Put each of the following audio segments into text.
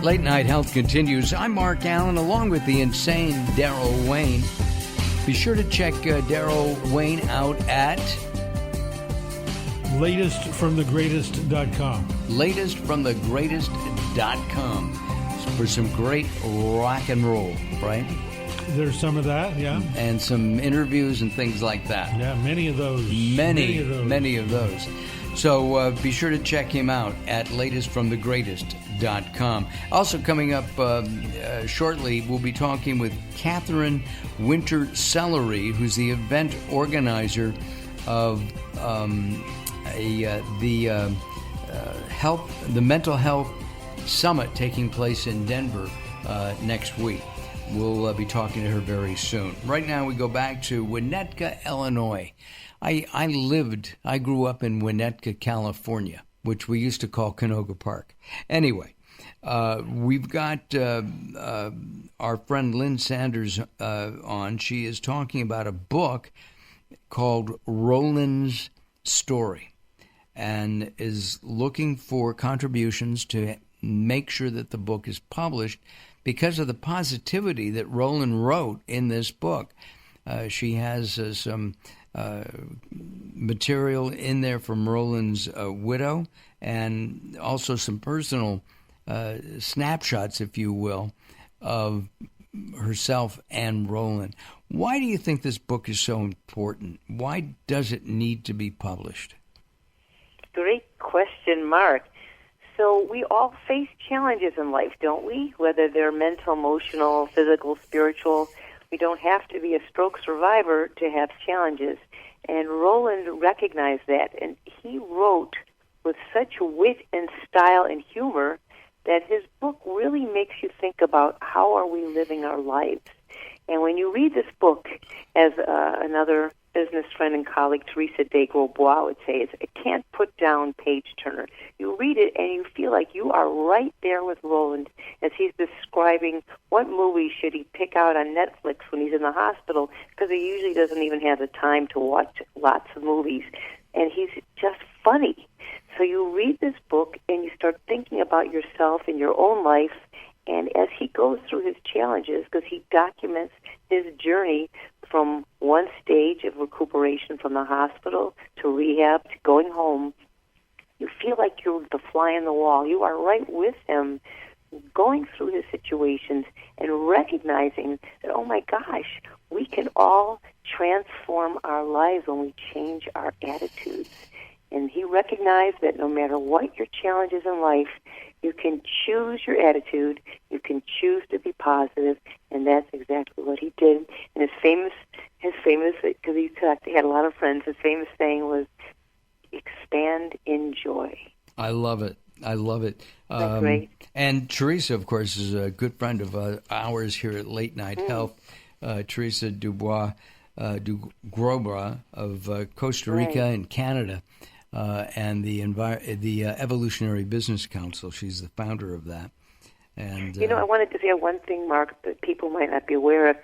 Late Night Health continues. I'm Mark Allen, along with the insane Daryl Wayne. Be sure to check Daryl Wayne out at latestfromthegreatest.com. latestfromthegreatest.com for some great rock and roll, right? There's some of that, yeah. And some interviews and things like that. Yeah, many of those. Many of those. So be sure to check him out at latestfromthegreatest.com. Also coming up shortly, we'll be talking with Catherine Winter-Sellery, who's the event organizer of the Mental Health Summit taking place in Denver next week. We'll be talking to her very soon. Right now we go back to Winnetka, Illinois. I grew up in Winnetka, California, which we used to call Canoga Park. Anyway, we've got our friend Lynn Sanders on. She is talking about a book called Roland's Story and is looking for contributions to make sure that the book is published because of the positivity that Roland wrote in this book. She has some material in there from Roland's widow and also some personal snapshots, if you will, of herself and Roland. Why do you think this book is so important? Why does it need to be published? Great question, Mark. So we all face challenges in life, don't we? Whether they're mental, emotional, physical, spiritual. We don't have to be a stroke survivor to have challenges. And Roland recognized that, and he wrote with such wit and style and humor that his book really makes you think about how are we living our lives. And when you read this book, as another business friend and colleague, Teresa de Grosbois, would say, it's a can't put down page turner. You read it and you feel like you are right there with Roland as he's describing what movies should he pick out on Netflix when he's in the hospital, because he usually doesn't even have the time to watch lots of movies. And he's just funny. So you read this book and you start thinking about yourself and your own life. And as he goes through his challenges, because he documents his journey from one stage of recuperation from the hospital to rehab to going home, you feel like you're the fly on the wall. You are right with him, going through his situations and recognizing that, oh my gosh, we can all transform our lives when we change our attitudes. And he recognized that no matter what your challenges in life, you can choose your attitude, you can choose to be positive, and that's exactly what he did. And his famous, because he had a lot of friends, his famous saying was, expand in joy. I love it. That's great. And Teresa, of course, is a good friend of ours here at Late Night Health. Teresa Dubois, Grosbois of Costa Rica and Canada. And the Evolutionary Business Council. She's the founder of that. And I wanted to say one thing, Mark, that people might not be aware of.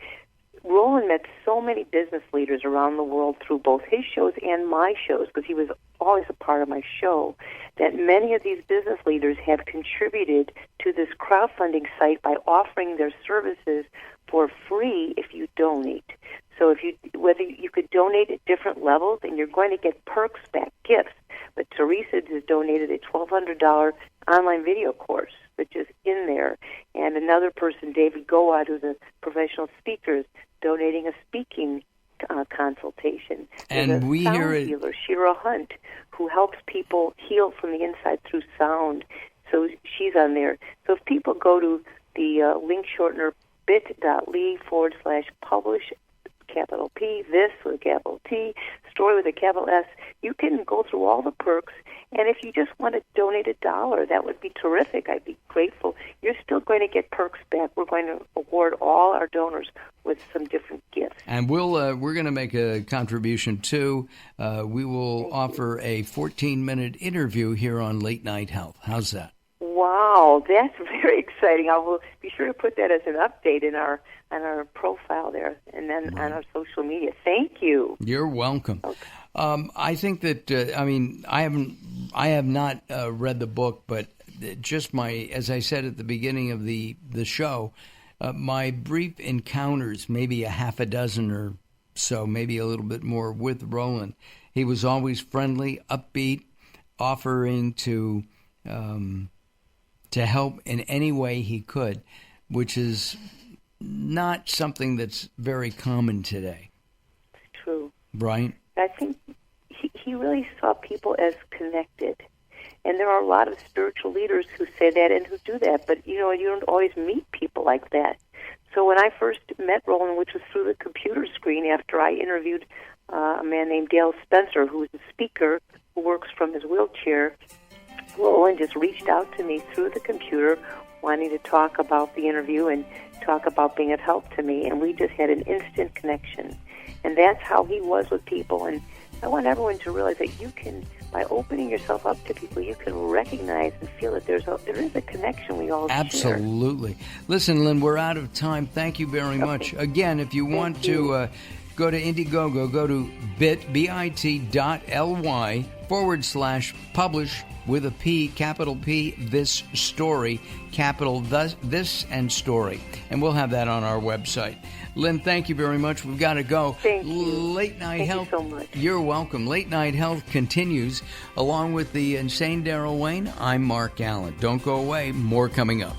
Roland met so many business leaders around the world through both his shows and my shows, because he was always a part of my show, that many of these business leaders have contributed to this crowdfunding site by offering their services for free if you donate. So whether you could donate at different levels, and you're going to get perks back, gifts. But Teresa has donated a $1,200 online video course, which is in there. And another person, David Goad, who's a professional speaker, is donating a speaking consultation. And we hear it. Healer, Shira Hunt, who helps people heal from the inside through sound. So she's on there. So if people go to the link shortener bit.ly/publish capital P, this with a capital T, story with a capital S, you can go through all the perks. And if you just want to donate $1, that would be terrific. I'd be grateful. You're still going to get perks back. We're going to award all our donors with some different gifts. And we're going to make a contribution too. We will offer a 14-minute interview here on Late Night Health. How's that? Wow, that's very exciting. I will be sure to put that as an update in our profile there, and then on our social media. Thank you. You're welcome. Okay. I think that I have not read the book, but just as I said at the beginning of the show, my brief encounters, maybe a half a dozen or so, maybe a little bit more with Roland. He was always friendly, upbeat, offering to help in any way he could, which is not something that's very common today. It's true. Right? I think he really saw people as connected. And there are a lot of spiritual leaders who say that and who do that, but you don't always meet people like that. So when I first met Roland, which was through the computer screen after I interviewed a man named Dale Spencer, who is a speaker who works from his wheelchair, Roland just reached out to me through the computer wanting to talk about the interview and talk about being of help to me, and we just had an instant connection. And that's how he was with people. And I want everyone to realize that you can, by opening yourself up to people, you can recognize and feel that there is a connection we all share. Absolutely. Listen, Lynn, we're out of time. Thank you very much. Again, if you want to go to Indiegogo, go to bit.ly/publish with a P, capital P, this story, capital this and story. And we'll have that on our website. Lynn, thank you very much. We've got to go. Thank you. Late Night Health. Thank you so much. You're welcome. Late Night Health continues. Along with the insane Daryl Wayne, I'm Mark Allen. Don't go away. More coming up.